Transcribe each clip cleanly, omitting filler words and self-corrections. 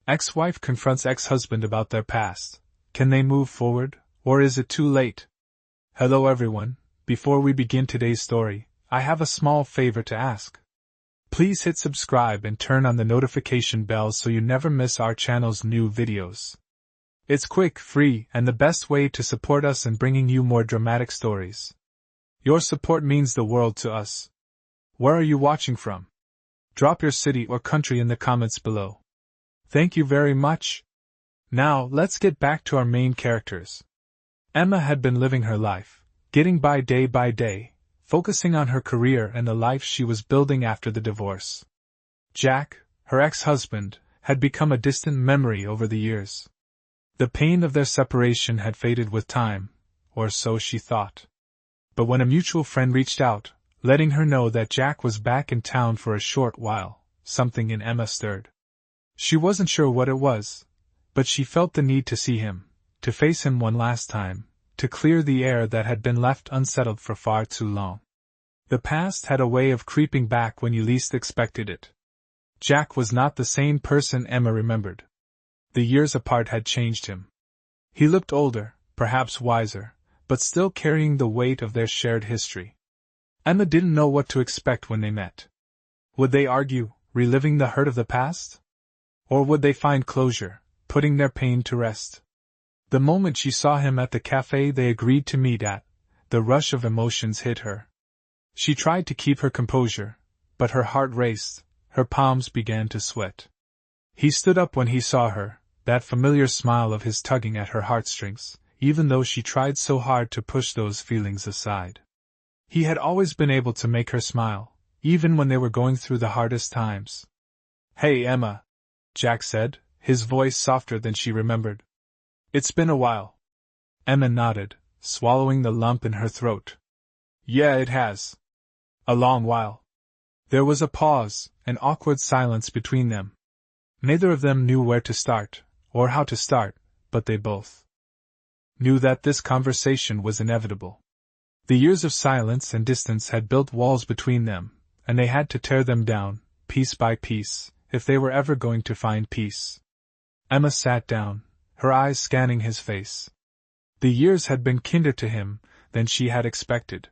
Ex-wife confronts ex-husband about their past. Can they move forward, or is it too late? Hello everyone, before we begin today's story, I have a small favor to ask. Please hit subscribe and turn on the notification bell so you never miss our channel's new videos. It's quick, free, and the best way to support us in bringing you more dramatic stories. Your support means the world to us. Where are you watching from? Drop your city or country in the comments below. Thank you very much. Now, let's get back to our main characters. Emma had been living her life, getting by day, focusing on her career and the life she was building after the divorce. Jack, her ex-husband, had become a distant memory over the years. The pain of their separation had faded with time, or so she thought. But when a mutual friend reached out, letting her know that Jack was back in town for a short while, something in Emma stirred. She wasn't sure what it was, but she felt the need to see him, to face him one last time, to clear the air that had been left unsettled for far too long. The past had a way of creeping back when you least expected it. Jack was not the same person Emma remembered. The years apart had changed him. He looked older, perhaps wiser, but still carrying the weight of their shared history. Emma didn't know what to expect when they met. Would they argue, reliving the hurt of the past? Or would they find closure, putting their pain to rest? The moment she saw him at the cafe they agreed to meet at, the rush of emotions hit her. She tried to keep her composure, but her heart raced, her palms began to sweat. He stood up when he saw her, that familiar smile of his tugging at her heartstrings, even though she tried so hard to push those feelings aside. He had always been able to make her smile, even when they were going through the hardest times. "Hey, Emma," Jack said, his voice softer than she remembered. "It's been a while." Emma nodded, swallowing the lump in her throat. "Yeah, it has. A long while." There was a pause, an awkward silence between them. Neither of them knew where to start, or how to start, but they both knew that this conversation was inevitable. The years of silence and distance had built walls between them, and they had to tear them down, piece by piece, if they were ever going to find peace. Emma sat down, her eyes scanning his face. The years had been kinder to him than she had expected.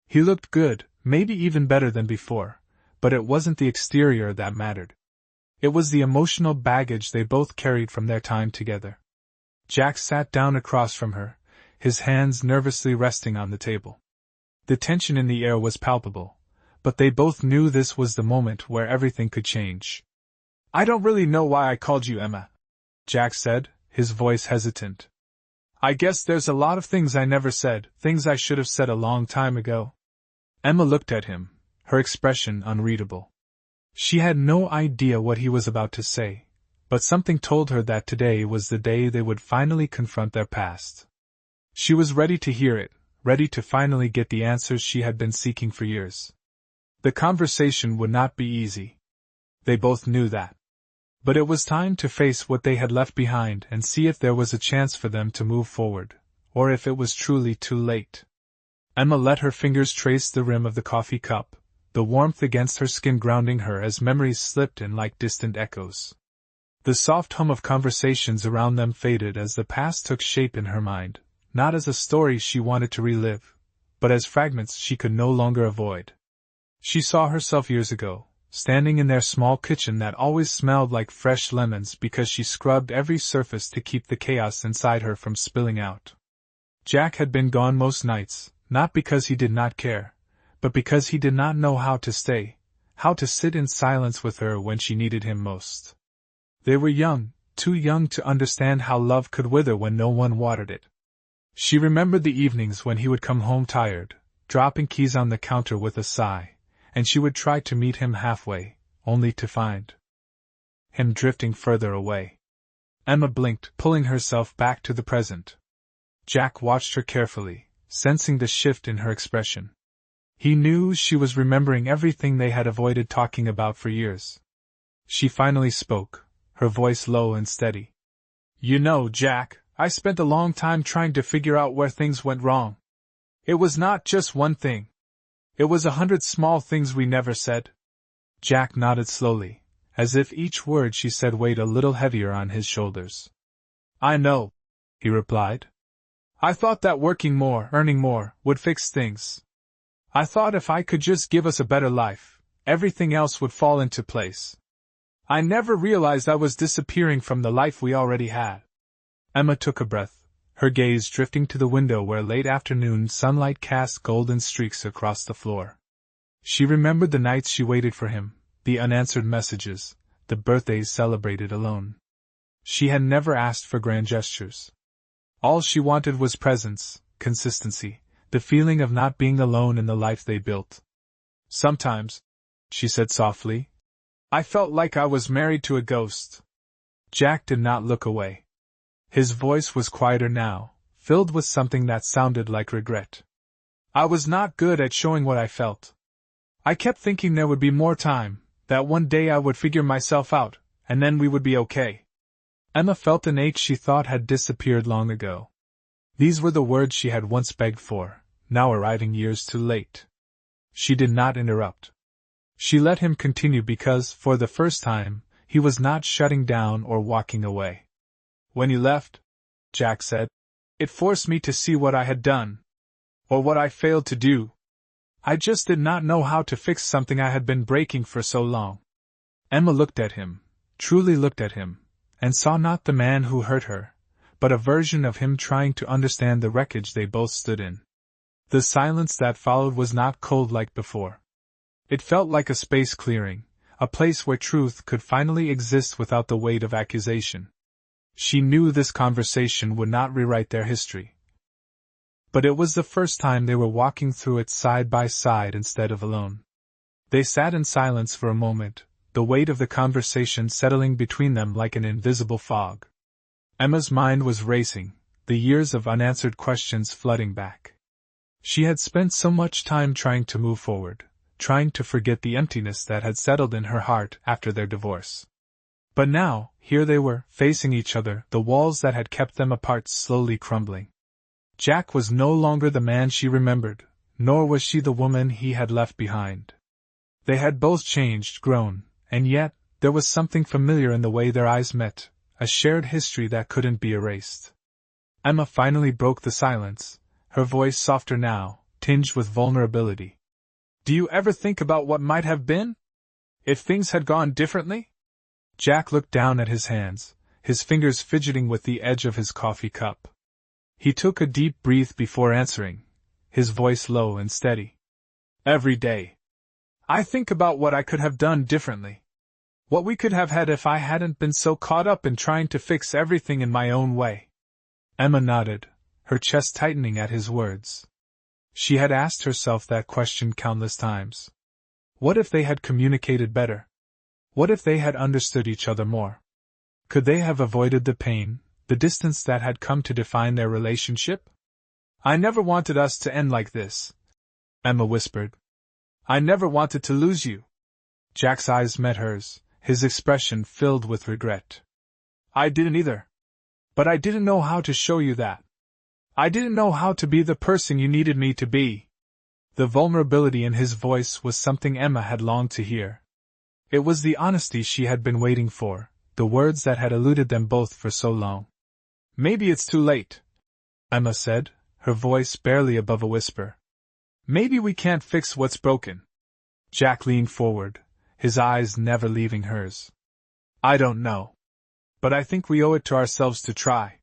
He looked good, maybe even better than before, but it wasn't the exterior that mattered. It was the emotional baggage they both carried from their time together. Jack sat down across from her, his hands nervously resting on the table. The tension in the air was palpable, but they both knew this was the moment where everything could change. "I don't really know why I called you Emma," Jack said, his voice hesitant. "I guess there's a lot of things I never said, things I should have said a long time ago." Emma looked at him, her expression unreadable. She had no idea what he was about to say, but something told her that today was the day they would finally confront their past. She was ready to hear it, ready to finally get the answers she had been seeking for years. The conversation would not be easy. They both knew that. But it was time to face what they had left behind and see if there was a chance for them to move forward, or if it was truly too late. Emma let her fingers trace the rim of the coffee cup, the warmth against her skin grounding her as memories slipped in like distant echoes. The soft hum of conversations around them faded as the past took shape in her mind, not as a story she wanted to relive, but as fragments she could no longer avoid. She saw herself years ago, standing in their small kitchen that always smelled like fresh lemons because she scrubbed every surface to keep the chaos inside her from spilling out. Jack had been gone most nights, not because he did not care, but because he did not know how to stay, how to sit in silence with her when she needed him most. They were young, too young to understand how love could wither when no one watered it. She remembered the evenings when he would come home tired, dropping keys on the counter with a sigh, and she would try to meet him halfway, only to find him drifting further away. Emma blinked, pulling herself back to the present. Jack watched her carefully, sensing the shift in her expression. He knew she was remembering everything they had avoided talking about for years. She finally spoke, her voice low and steady. "You know, Jack, I spent a long time trying to figure out where things went wrong. It was not just one thing. It was 100 small things we never said." Jack nodded slowly, as if each word she said weighed a little heavier on his shoulders. "I know," he replied. "I thought that working more, earning more, would fix things. I thought if I could just give us a better life, everything else would fall into place. I never realized I was disappearing from the life we already had." Emma took a breath, her gaze drifting to the window where late afternoon sunlight cast golden streaks across the floor. She remembered the nights she waited for him, the unanswered messages, the birthdays celebrated alone. She had never asked for grand gestures. All she wanted was presence, consistency, the feeling of not being alone in the life they built. "Sometimes," she said softly, "I felt like I was married to a ghost." Jack did not look away. His voice was quieter now, filled with something that sounded like regret. "I was not good at showing what I felt. I kept thinking there would be more time, that one day I would figure myself out, and then we would be okay." Emma felt an ache she thought had disappeared long ago. These were the words she had once begged for, now arriving years too late. She did not interrupt. She let him continue because, for the first time, he was not shutting down or walking away. "When you left," Jack said, "it forced me to see what I had done. Or what I failed to do. I just did not know how to fix something I had been breaking for so long." Emma looked at him, truly looked at him, and saw not the man who hurt her, but a version of him trying to understand the wreckage they both stood in. The silence that followed was not cold like before. It felt like a space clearing, a place where truth could finally exist without the weight of accusation. She knew this conversation would not rewrite their history. But it was the first time they were walking through it side by side instead of alone. They sat in silence for a moment, the weight of the conversation settling between them like an invisible fog. Emma's mind was racing, the years of unanswered questions flooding back. She had spent so much time trying to move forward, trying to forget the emptiness that had settled in her heart after their divorce. But now, here they were, facing each other, the walls that had kept them apart slowly crumbling. Jack was no longer the man she remembered, nor was she the woman he had left behind. They had both changed, grown, and yet, there was something familiar in the way their eyes met, a shared history that couldn't be erased. Emma finally broke the silence, her voice softer now, tinged with vulnerability. "Do you ever think about what might have been? If things had gone differently?" Jack looked down at his hands, his fingers fidgeting with the edge of his coffee cup. He took a deep breath before answering, his voice low and steady. "Every day. I think about what I could have done differently. What we could have had if I hadn't been so caught up in trying to fix everything in my own way." Emma nodded, her chest tightening at his words. She had asked herself that question countless times. What if they had communicated better? What if they had understood each other more? Could they have avoided the pain, the distance that had come to define their relationship? "I never wanted us to end like this," Emma whispered. "I never wanted to lose you." Jack's eyes met hers, his expression filled with regret. "I didn't either. But I didn't know how to show you that. I didn't know how to be the person you needed me to be." The vulnerability in his voice was something Emma had longed to hear. It was the honesty she had been waiting for, the words that had eluded them both for so long. "Maybe it's too late," Emma said, her voice barely above a whisper. "Maybe we can't fix what's broken." Jack leaned forward, his eyes never leaving hers. "I don't know. But I think we owe it to ourselves to try.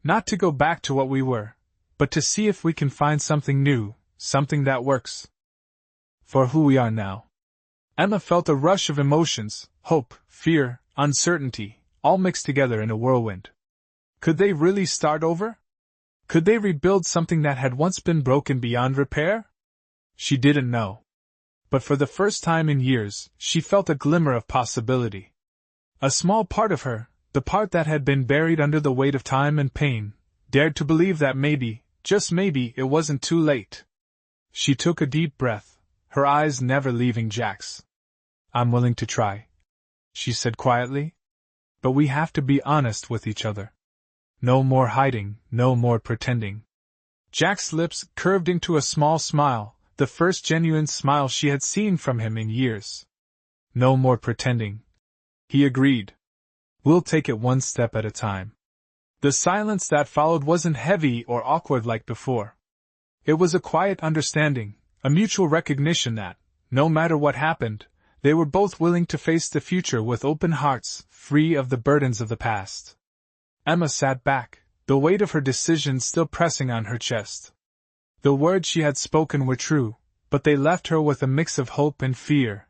Not to go back to what we were, but to see if we can find something new, something that works for who we are now." Emma felt a rush of emotions, hope, fear, uncertainty, all mixed together in a whirlwind. Could they really start over? Could they rebuild something that had once been broken beyond repair? She didn't know. But for the first time in years, she felt a glimmer of possibility. A small part of her, the part that had been buried under the weight of time and pain, dared to believe that maybe, just maybe, it wasn't too late. She took a deep breath, her eyes never leaving Jack's. "I'm willing to try," she said quietly. "But we have to be honest with each other. No more hiding, no more pretending." Jack's lips curved into a small smile, the first genuine smile she had seen from him in years. "No more pretending," he agreed. We'll take it one step at a time. The silence that followed wasn't heavy or awkward like before. It was a quiet understanding, a mutual recognition that, no matter what happened, they were both willing to face the future with open hearts, free of the burdens of the past. Emma sat back, the weight of her decision still pressing on her chest. The words she had spoken were true, but they left her with a mix of hope and fear.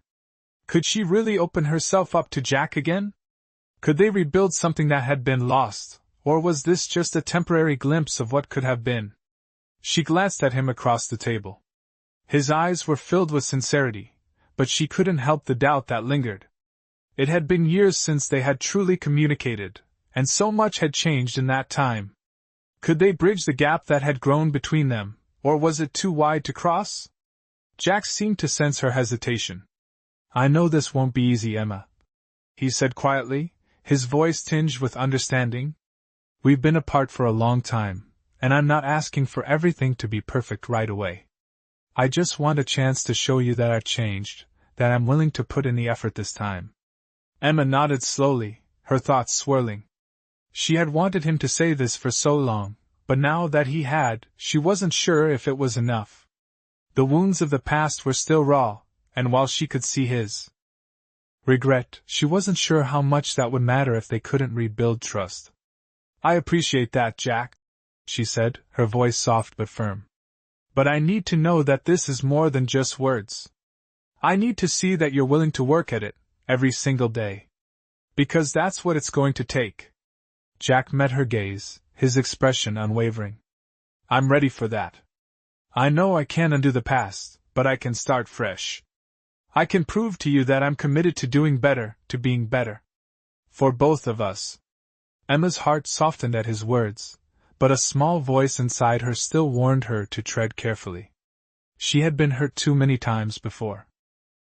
Could she really open herself up to Jack again? Could they rebuild something that had been lost, or was this just a temporary glimpse of what could have been? She glanced at him across the table. His eyes were filled with sincerity, but she couldn't help the doubt that lingered. It had been years since they had truly communicated, and so much had changed in that time. Could they bridge the gap that had grown between them, or was it too wide to cross? Jack seemed to sense her hesitation. I know this won't be easy, Emma, he said quietly, his voice tinged with understanding. We've been apart for a long time, and I'm not asking for everything to be perfect right away. I just want a chance to show you that I've changed, that I'm willing to put in the effort this time. Emma nodded slowly, her thoughts swirling. She had wanted him to say this for so long, but now that he had, she wasn't sure if it was enough. The wounds of the past were still raw, and while she could see his regret, she wasn't sure how much that would matter if they couldn't rebuild trust. I appreciate that, Jack, she said, her voice soft but firm. But I need to know that this is more than just words. I need to see that you're willing to work at it, every single day. Because that's what it's going to take. Jack met her gaze, his expression unwavering. I'm ready for that. I know I can't undo the past, but I can start fresh. I can prove to you that I'm committed to doing better, to being better. For both of us. Emma's heart softened at his words, but a small voice inside her still warned her to tread carefully. She had been hurt too many times before.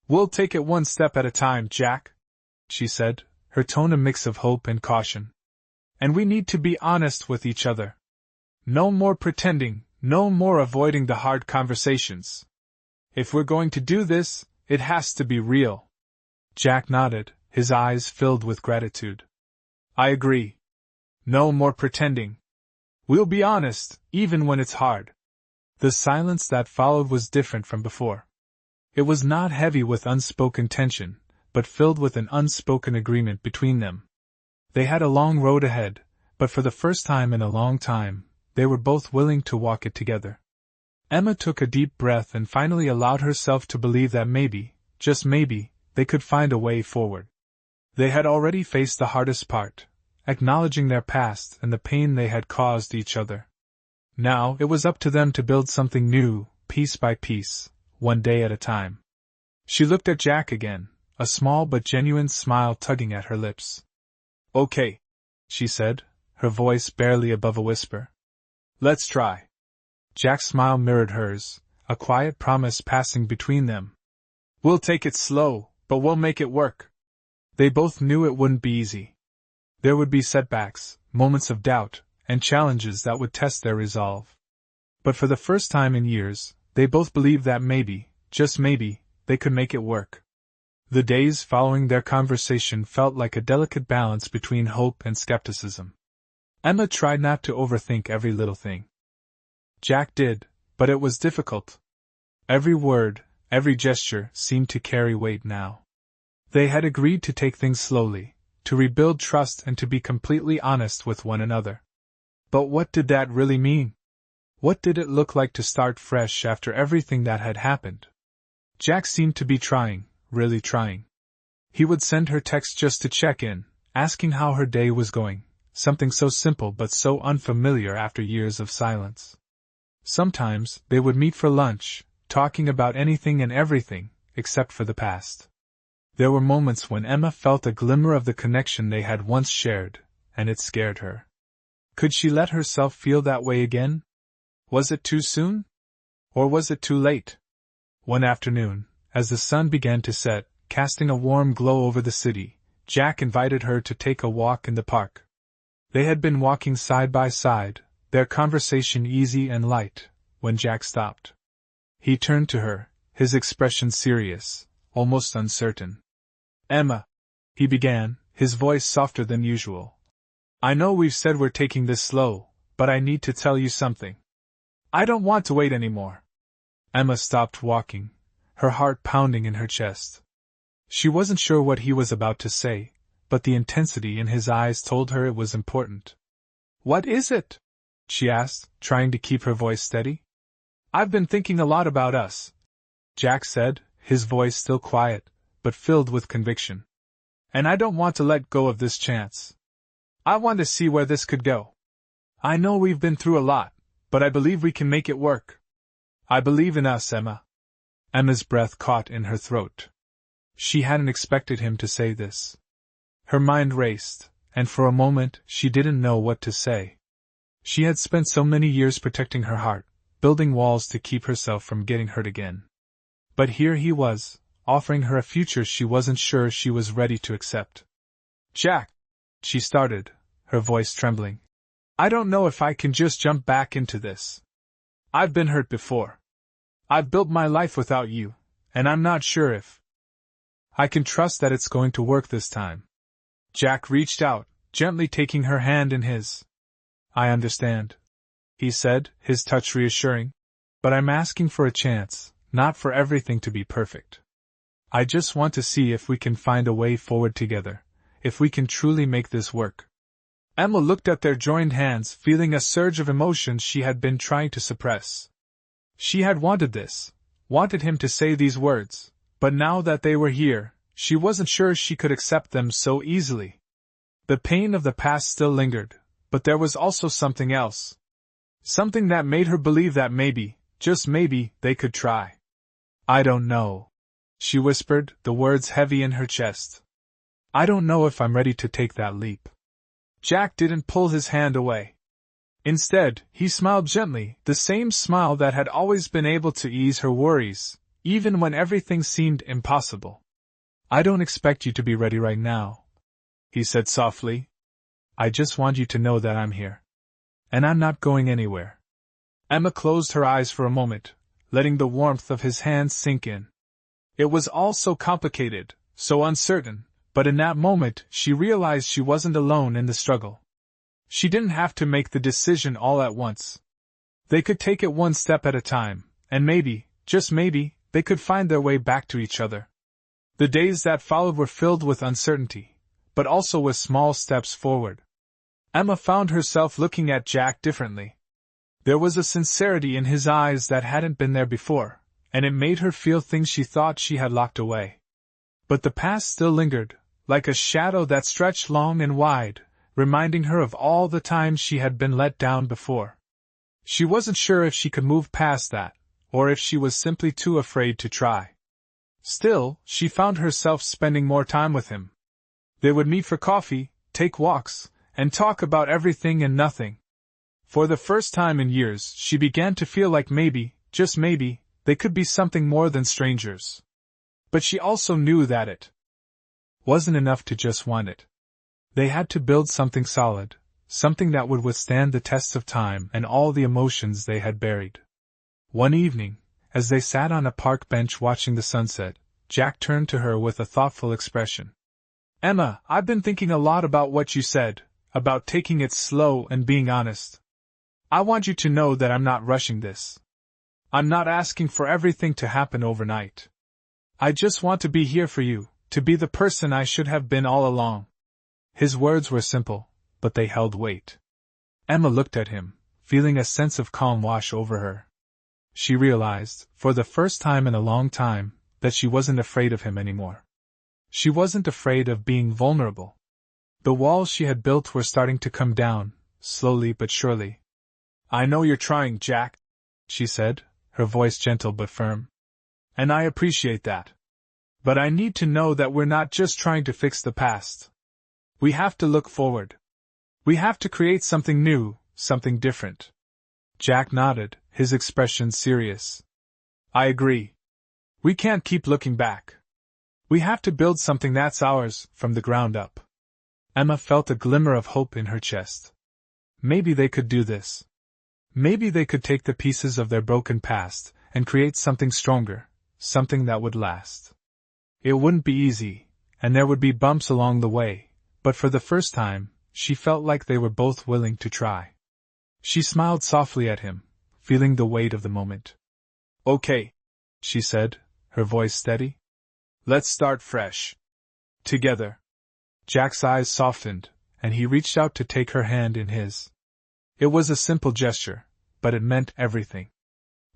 We'll take it one step at a time, Jack, she said, her tone a mix of hope and caution. And we need to be honest with each other. No more pretending, no more avoiding the hard conversations. If we're going to do this, it has to be real. Jack nodded, his eyes filled with gratitude. I agree. No more pretending. We'll be honest, even when it's hard. The silence that followed was different from before. It was not heavy with unspoken tension, but filled with an unspoken agreement between them. They had a long road ahead, but for the first time in a long time, they were both willing to walk it together. Emma took a deep breath and finally allowed herself to believe that maybe, just maybe, they could find a way forward. They had already faced the hardest part, acknowledging their past and the pain they had caused each other. Now it was up to them to build something new, piece by piece, one day at a time. She looked at Jack again, a small but genuine smile tugging at her lips. Okay, she said, her voice barely above a whisper. Let's try. Jack's smile mirrored hers, a quiet promise passing between them. We'll take it slow, but we'll make it work. They both knew it wouldn't be easy. There would be setbacks, moments of doubt, and challenges that would test their resolve. But for the first time in years, they both believed that maybe, just maybe, they could make it work. The days following their conversation felt like a delicate balance between hope and skepticism. Emma tried not to overthink every little thing. Jack did, but it was difficult. Every word, every gesture seemed to carry weight now. They had agreed to take things slowly, to rebuild trust and to be completely honest with one another. But what did that really mean? What did it look like to start fresh after everything that had happened? Jack seemed to be trying, really trying. He would send her texts just to check in, asking how her day was going, something so simple but so unfamiliar after years of silence. Sometimes they would meet for lunch, talking about anything and everything, except for the past. There were moments when Emma felt a glimmer of the connection they had once shared, and it scared her. Could she let herself feel that way again? Was it too soon? Or was it too late? One afternoon, as the sun began to set, casting a warm glow over the city, Jack invited her to take a walk in the park. They had been walking side by side, their conversation easy and light, when Jack stopped. He turned to her, his expression serious, almost uncertain. Emma, he began, his voice softer than usual. I know we've said we're taking this slow, but I need to tell you something. I don't want to wait anymore. Emma stopped walking, her heart pounding in her chest. She wasn't sure what he was about to say, but the intensity in his eyes told her it was important. What is it? She asked, trying to keep her voice steady. I've been thinking a lot about us, Jack said, his voice still quiet, but filled with conviction. And I don't want to let go of this chance. I want to see where this could go. I know we've been through a lot, but I believe we can make it work. I believe in us, Emma. Emma's breath caught in her throat. She hadn't expected him to say this. Her mind raced, and for a moment she didn't know what to say. She had spent so many years protecting her heart, building walls to keep herself from getting hurt again. But here he was, offering her a future she wasn't sure she was ready to accept. Jack, she started, her voice trembling. I don't know if I can just jump back into this. I've been hurt before. I've built my life without you, and I'm not sure if I can trust that it's going to work this time. Jack reached out, gently taking her hand in his. I understand, he said, his touch reassuring. But I'm asking for a chance, not for everything to be perfect. I just want to see if we can find a way forward together, if we can truly make this work. Emma looked at their joined hands, feeling a surge of emotions she had been trying to suppress. She had wanted this, wanted him to say these words, but now that they were here, she wasn't sure she could accept them so easily. The pain of the past still lingered, but there was also something else. Something that made her believe that maybe, just maybe, they could try. I don't know, she whispered, the words heavy in her chest. I don't know if I'm ready to take that leap. Jack didn't pull his hand away. Instead, he smiled gently, the same smile that had always been able to ease her worries, even when everything seemed impossible. I don't expect you to be ready right now, he said softly. I just want you to know that I'm here. And I'm not going anywhere. Emma closed her eyes for a moment, letting the warmth of his hands sink in. It was all so complicated, so uncertain, but in that moment she realized she wasn't alone in the struggle. She didn't have to make the decision all at once. They could take it one step at a time, and maybe, just maybe, they could find their way back to each other. The days that followed were filled with uncertainty, but also with small steps forward. Emma found herself looking at Jack differently. There was a sincerity in his eyes that hadn't been there before, and it made her feel things she thought she had locked away. But the past still lingered, like a shadow that stretched long and wide, reminding her of all the times she had been let down before. She wasn't sure if she could move past that, or if she was simply too afraid to try. Still, she found herself spending more time with him. They would meet for coffee, take walks, and talk about everything and nothing. For the first time in years, she began to feel like maybe, just maybe, they could be something more than strangers. But she also knew that it wasn't enough to just want it. They had to build something solid, something that would withstand the tests of time and all the emotions they had buried. One evening, as they sat on a park bench watching the sunset, Jack turned to her with a thoughtful expression. Emma, I've been thinking a lot about what you said, about taking it slow and being honest. I want you to know that I'm not rushing this. I'm not asking for everything to happen overnight. I just want to be here for you, to be the person I should have been all along. His words were simple, but they held weight. Emma looked at him, feeling a sense of calm wash over her. She realized, for the first time in a long time, that she wasn't afraid of him anymore. She wasn't afraid of being vulnerable. The walls she had built were starting to come down, slowly but surely. I know you're trying, Jack, she said, her voice gentle but firm. And I appreciate that. But I need to know that we're not just trying to fix the past. We have to look forward. We have to create something new, something different. Jack nodded, his expression serious. I agree. We can't keep looking back. We have to build something that's ours, from the ground up. Emma felt a glimmer of hope in her chest. Maybe they could do this. Maybe they could take the pieces of their broken past and create something stronger, something that would last. It wouldn't be easy, and there would be bumps along the way, but for the first time, she felt like they were both willing to try. She smiled softly at him, feeling the weight of the moment. "Okay," she said, her voice steady. "Let's start fresh. Together." Jack's eyes softened, and he reached out to take her hand in his. It was a simple gesture, but it meant everything.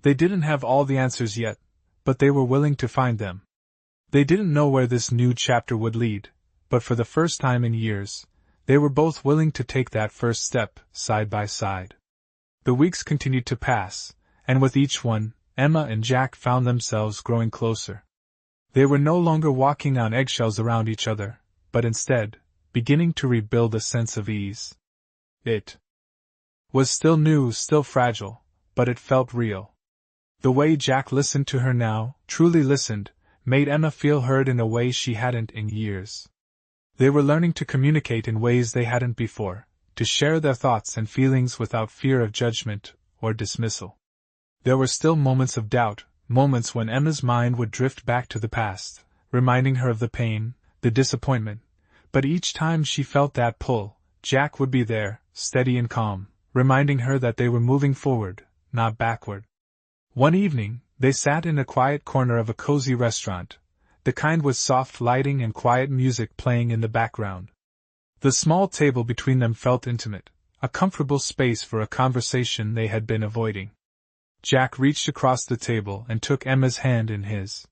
They didn't have all the answers yet, but they were willing to find them. They didn't know where this new chapter would lead, but for the first time in years, they were both willing to take that first step, side by side. The weeks continued to pass, and with each one, Emma and Jack found themselves growing closer. They were no longer walking on eggshells around each other, but instead, beginning to rebuild a sense of ease. It was still new, still fragile, but it felt real. The way Jack listened to her now, truly listened, made Emma feel heard in a way she hadn't in years. They were learning to communicate in ways they hadn't before, to share their thoughts and feelings without fear of judgment or dismissal. There were still moments of doubt, moments when Emma's mind would drift back to the past, reminding her of the pain, the disappointment, but each time she felt that pull, Jack would be there, steady and calm, reminding her that they were moving forward, not backward. One evening, they sat in a quiet corner of a cozy restaurant, the kind with soft lighting and quiet music playing in the background. The small table between them felt intimate, a comfortable space for a conversation they had been avoiding. Jack reached across the table and took Emma's hand in his.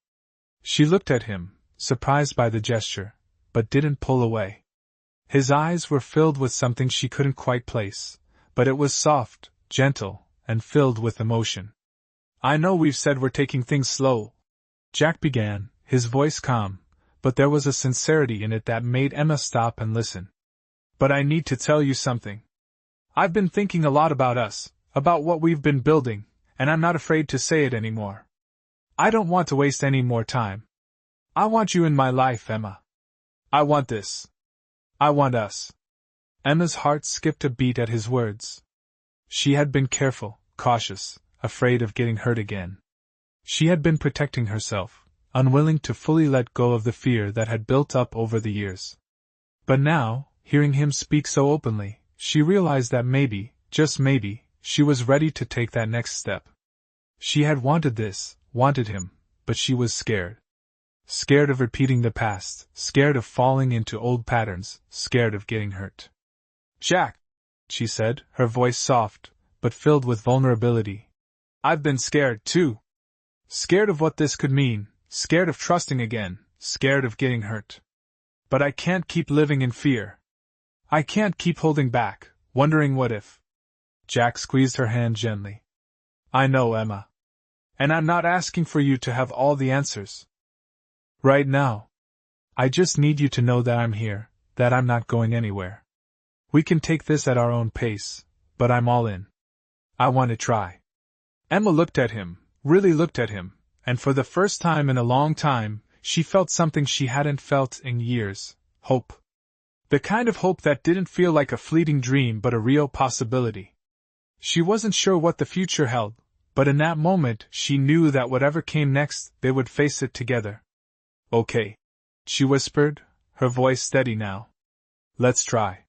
She looked at him, surprised by the gesture, but didn't pull away. His eyes were filled with something she couldn't quite place, but it was soft, gentle, and filled with emotion. "I know we've said we're taking things slow," Jack began, his voice calm, but there was a sincerity in it that made Emma stop and listen. "But I need to tell you something. I've been thinking a lot about us, about what we've been building, and I'm not afraid to say it anymore. I don't want to waste any more time. I want you in my life, Emma. I want this. I want us." Emma's heart skipped a beat at his words. She had been careful, cautious, afraid of getting hurt again. She had been protecting herself, unwilling to fully let go of the fear that had built up over the years. But now, hearing him speak so openly, she realized that maybe, just maybe, she was ready to take that next step. She had wanted this, wanted him, but she was scared. Scared of repeating the past, scared of falling into old patterns, scared of getting hurt. "Jack," she said, her voice soft, but filled with vulnerability. "I've been scared, too. Scared of what this could mean, scared of trusting again, scared of getting hurt. But I can't keep living in fear. I can't keep holding back, wondering what if." Jack squeezed her hand gently. "I know, Emma. And I'm not asking for you to have all the answers right now. I just need you to know that I'm here, that I'm not going anywhere. We can take this at our own pace, but I'm all in. I want to try." Emma looked at him, really looked at him, and for the first time in a long time, she felt something she hadn't felt in years: hope. The kind of hope that didn't feel like a fleeting dream but a real possibility. She wasn't sure what the future held, but in that moment she knew that whatever came next, they would face it together. "Okay," she whispered, her voice steady now. "Let's try.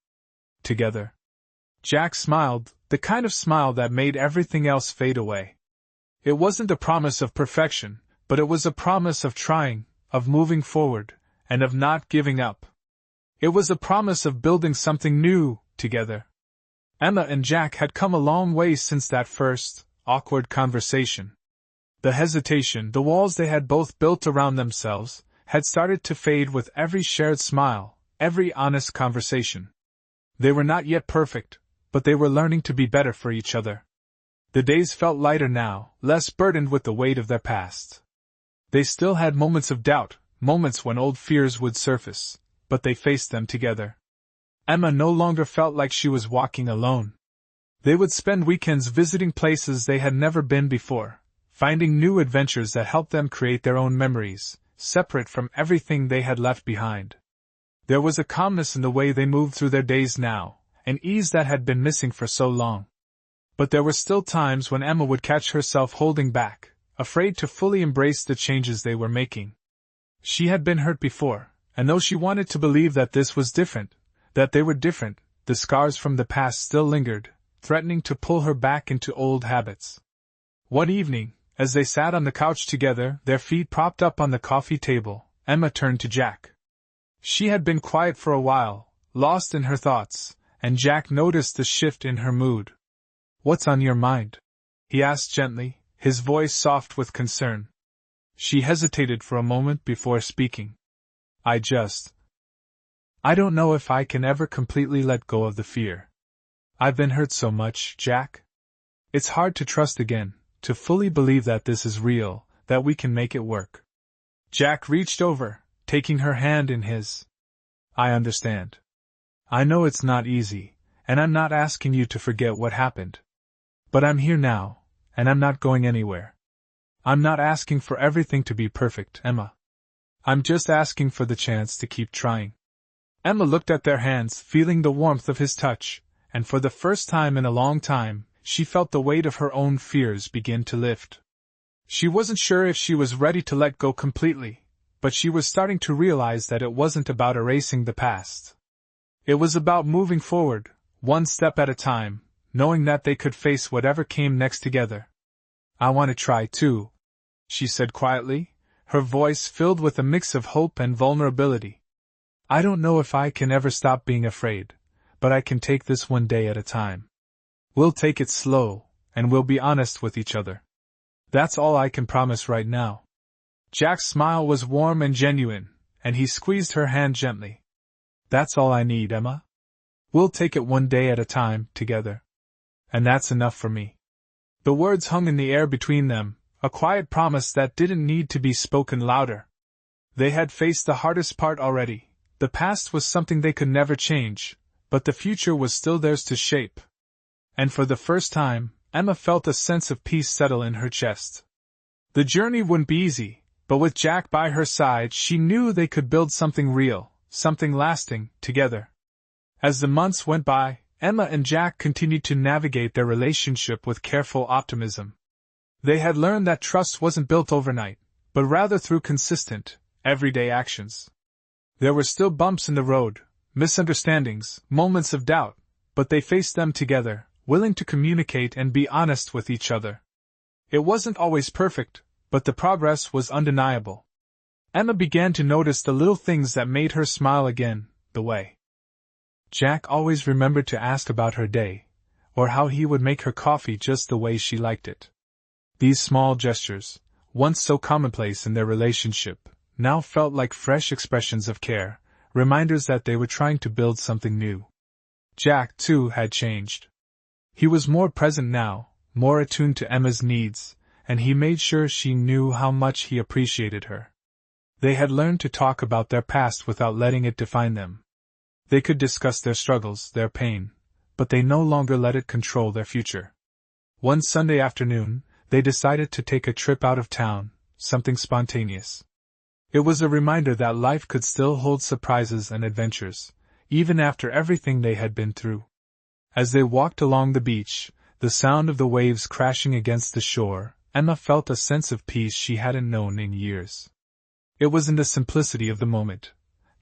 Together." Jack smiled, the kind of smile that made everything else fade away. It wasn't a promise of perfection, but it was a promise of trying, of moving forward, and of not giving up. It was a promise of building something new, together. Emma and Jack had come a long way since that first, awkward conversation. The hesitation, the walls they had both built around themselves, had started to fade with every shared smile, every honest conversation. They were not yet perfect, but they were learning to be better for each other. The days felt lighter now, less burdened with the weight of their past. They still had moments of doubt, moments when old fears would surface, but they faced them together. Emma no longer felt like she was walking alone. They would spend weekends visiting places they had never been before, finding new adventures that helped them create their own memories, separate from everything they had left behind. There was a calmness in the way they moved through their days now, an ease that had been missing for so long. But there were still times when Emma would catch herself holding back, afraid to fully embrace the changes they were making. She had been hurt before, and though she wanted to believe that this was different, that they were different. The scars from the past still lingered, threatening to pull her back into old habits. One evening, as they sat on the couch together, their feet propped up on the coffee table, Emma turned to Jack. She had been quiet for a while, lost in her thoughts, and Jack noticed the shift in her mood. "What's on your mind?" he asked gently, his voice soft with concern. She hesitated for a moment before speaking. I don't know if I can ever completely let go of the fear. I've been hurt so much, Jack. It's hard to trust again, to fully believe that this is real, that we can make it work." Jack reached over, taking her hand in his. "I understand. I know it's not easy, and I'm not asking you to forget what happened. But I'm here now, and I'm not going anywhere. I'm not asking for everything to be perfect, Emma. I'm just asking for the chance to keep trying." Emma looked at their hands, feeling the warmth of his touch, and for the first time in a long time, she felt the weight of her own fears begin to lift. She wasn't sure if she was ready to let go completely, but she was starting to realize that it wasn't about erasing the past. It was about moving forward, one step at a time, knowing that they could face whatever came next together. "I want to try too," she said quietly, her voice filled with a mix of hope and vulnerability. "I don't know if I can ever stop being afraid, but I can take this one day at a time. We'll take it slow, and we'll be honest with each other. That's all I can promise right now." Jack's smile was warm and genuine, and he squeezed her hand gently. "That's all I need, Emma. We'll take it one day at a time, together. And that's enough for me." The words hung in the air between them, a quiet promise that didn't need to be spoken louder. They had faced the hardest part already. The past was something they could never change, but the future was still theirs to shape. And for the first time, Emma felt a sense of peace settle in her chest. The journey wouldn't be easy, but with Jack by her side she knew they could build something real, something lasting, together. As the months went by, Emma and Jack continued to navigate their relationship with careful optimism. They had learned that trust wasn't built overnight, but rather through consistent, everyday actions. There were still bumps in the road, misunderstandings, moments of doubt, but they faced them together, willing to communicate and be honest with each other. It wasn't always perfect, but the progress was undeniable. Emma began to notice the little things that made her smile again, the way Jack always remembered to ask about her day, or how he would make her coffee just the way she liked it. These small gestures, once so commonplace in their relationship, now felt like fresh expressions of care, reminders that they were trying to build something new. Jack, too, had changed. He was more present now, more attuned to Emma's needs, and he made sure she knew how much he appreciated her. They had learned to talk about their past without letting it define them. They could discuss their struggles, their pain, but they no longer let it control their future. One Sunday afternoon, they decided to take a trip out of town, something spontaneous. It was a reminder that life could still hold surprises and adventures, even after everything they had been through. As they walked along the beach, the sound of the waves crashing against the shore, Emma felt a sense of peace she hadn't known in years. It was in the simplicity of the moment,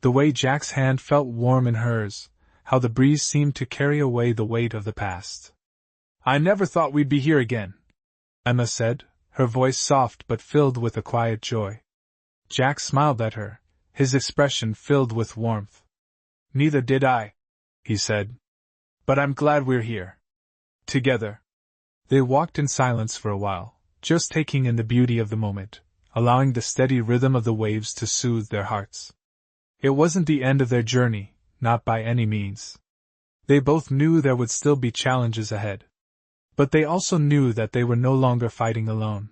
the way Jack's hand felt warm in hers, how the breeze seemed to carry away the weight of the past. "I never thought we'd be here again," Emma said, her voice soft but filled with a quiet joy. Jack smiled at her, his expression filled with warmth. "Neither did I," he said. "But I'm glad we're here. Together." They walked in silence for a while, just taking in the beauty of the moment, allowing the steady rhythm of the waves to soothe their hearts. It wasn't the end of their journey, not by any means. They both knew there would still be challenges ahead. But they also knew that they were no longer fighting alone.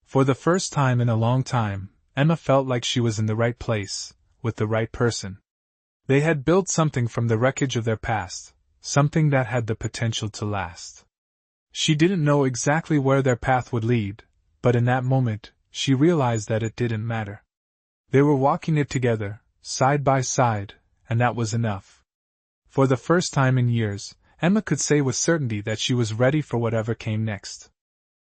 For the first time in a long time, Emma felt like she was in the right place, with the right person. They had built something from the wreckage of their past, something that had the potential to last. She didn't know exactly where their path would lead, but in that moment, she realized that it didn't matter. They were walking it together, side by side, and that was enough. For the first time in years, Emma could say with certainty that she was ready for whatever came next.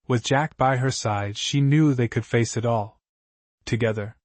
With Jack by her side, she knew they could face it all. Together.